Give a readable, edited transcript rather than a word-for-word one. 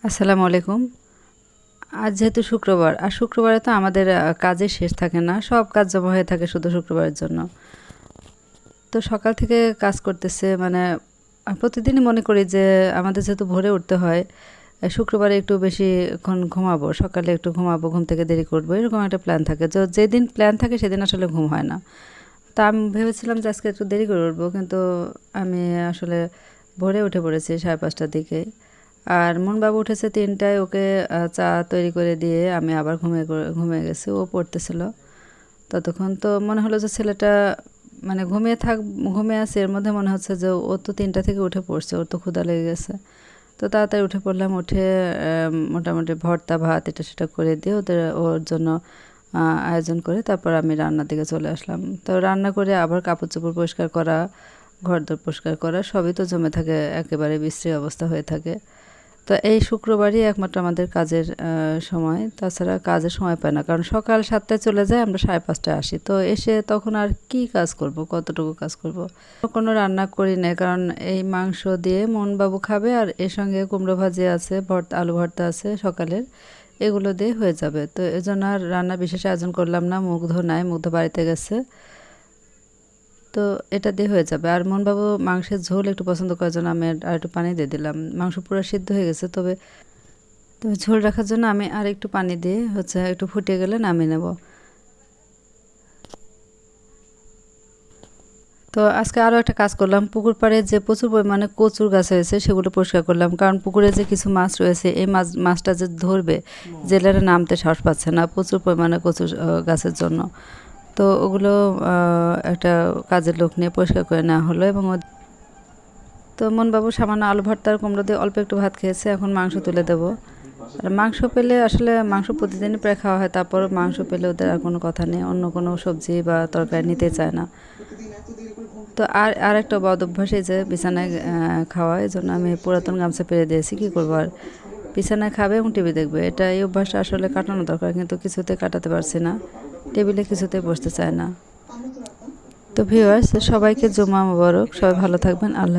আসসালামু আলাইকুম। আজ যেহেতু শুক্রবার, আর শুক্রবারে তো আমাদের কাজের শেষ থাকে না, সব কাজ জমা হয়ে থাকে শুধু শুক্রবারের জন্য। তো সকাল থেকে কাজ করতেছে মানে প্রতিদিনই মনে করি যে আমাদের যেহেতু ভোরে উঠতে হয়, শুক্রবারে একটু বেশিক্ষণ ঘুমাবো, সকালে একটু ঘুমাবো, ঘুম থেকে দেরি করবো, এরকম একটা প্ল্যান থাকে। যেদিন প্ল্যান থাকে সেদিন আসলে ঘুম হয় না। তা আমি ভেবেছিলাম যে আজকে একটু দেরি করে উঠবো, কিন্তু আমি আসলে ভোরে উঠে পড়েছি 5:30টার দিকে। আর মুনবাবু উঠেছে 3টায়, ওকে চা তৈরি করে দিয়ে আমি আবার ঘুমিয়ে গেছি। ও পড়তেছিল ততক্ষণ। তো মনে হলো যে ছেলেটা মানে ঘুমিয়ে আছে, এর মধ্যে মনে হচ্ছে যে ও তো 3টা থেকে উঠে পড়ছে, ওর তো ক্ষুধা লেগে গেছে। তো তাড়াতাড়ি উঠে পড়লাম, উঠে মোটামুটি ভর্তা ভাত এটা সেটা করে দিয়ে ওর জন্য আয়োজন করে তারপর আমি রান্নার দিকে চলে আসলাম। তো রান্না করে আবার কাপড় চোপড় পরিষ্কার করা, ঘরদোর পরিষ্কার করা, সবই তো জমে থাকে, একেবারে বিশ্রী অবস্থা হয়ে থাকে। তো এই শুক্রবারই একমাত্র আমাদের কাজের সময়, তাছাড়া কাজের সময় পায় না, কারণ সকাল 7টায় চলে যায়, আমরা 5:30টায় আসি। তো এসে তখন আর কি কাজ করব, কতটুকু কাজ করব। কোনো রান্না করি না, কারণ এই মাংস দিয়ে মনবাবু খাবে, আর এর সঙ্গে কুমড়ো ভাজি আছে, আলু ভর্তা আছে সকালের, এগুলো দিয়ে হয়ে যাবে। তো এজন্য আর রান্না বিশেষ আয়োজন করলাম না। মুগ্ধ বাড়িতে গেছে, তো এটা দিয়ে হয়ে যাবে। আর মনবাবু মাংসের ঝোল একটু পছন্দ করার জন্য আমি আর একটু পানি দিয়ে দিলাম। মাংস পুরো সিদ্ধ হয়ে গেছে, তবে তবে ঝোল রাখার জন্য আমি আর একটু পানি দিয়ে একটু ফুটিয়ে গেলে নামিয়ে নেব। তো আজকে আরও একটা কাজ করলাম, পুকুর পাড়ে যে প্রচুর পরিমাণে কচুর গাছ হয়েছে সেগুলো পরিষ্কার করলাম, কারণ পুকুরে যে কিছু মাছ রয়েছে, এই মাছটা যে ধরবে, জেলেরা নামতে সাহস পাচ্ছে না প্রচুর পরিমাণে কচুর গাছের জন্য। তো ওগুলো একটা কাজের লোক নিয়ে পরিষ্কার করে নেওয়া হলো। এবং তো মনবাবু সামান্য আলু ভর্তা আর কুমড়ো দিয়ে অল্প একটু ভাত খেয়েছে, এখন মাংস তুলে দেবো। আর মাংস পেলে আসলে মাংস প্রতিদিনই প্রায় খাওয়া হয়, তারপর মাংস পেলে ওদের আর কোনো কথা নেই, অন্য কোনো সবজি বা তরকারি নিতে চায় না। তো আর একটা বদ অভ্যাস, এই যে বিছানায় খাওয়া, এই জন্য আমি পুরাতন গামছা পেরে দিয়েছি। কী করবো আর, বিছানায় খাবে এবং টিভি দেখবে, এই অভ্যাসটা আসলে কাটানো দরকার, কিন্তু কিছুতে কাটাতে পারছি না, টেবিলে কিছুতে বসতে চায় না। তো ভিউয়ার্স, সবাইকে জুমা মোবারক, সবাই ভালো থাকবেন, আল্লাহ।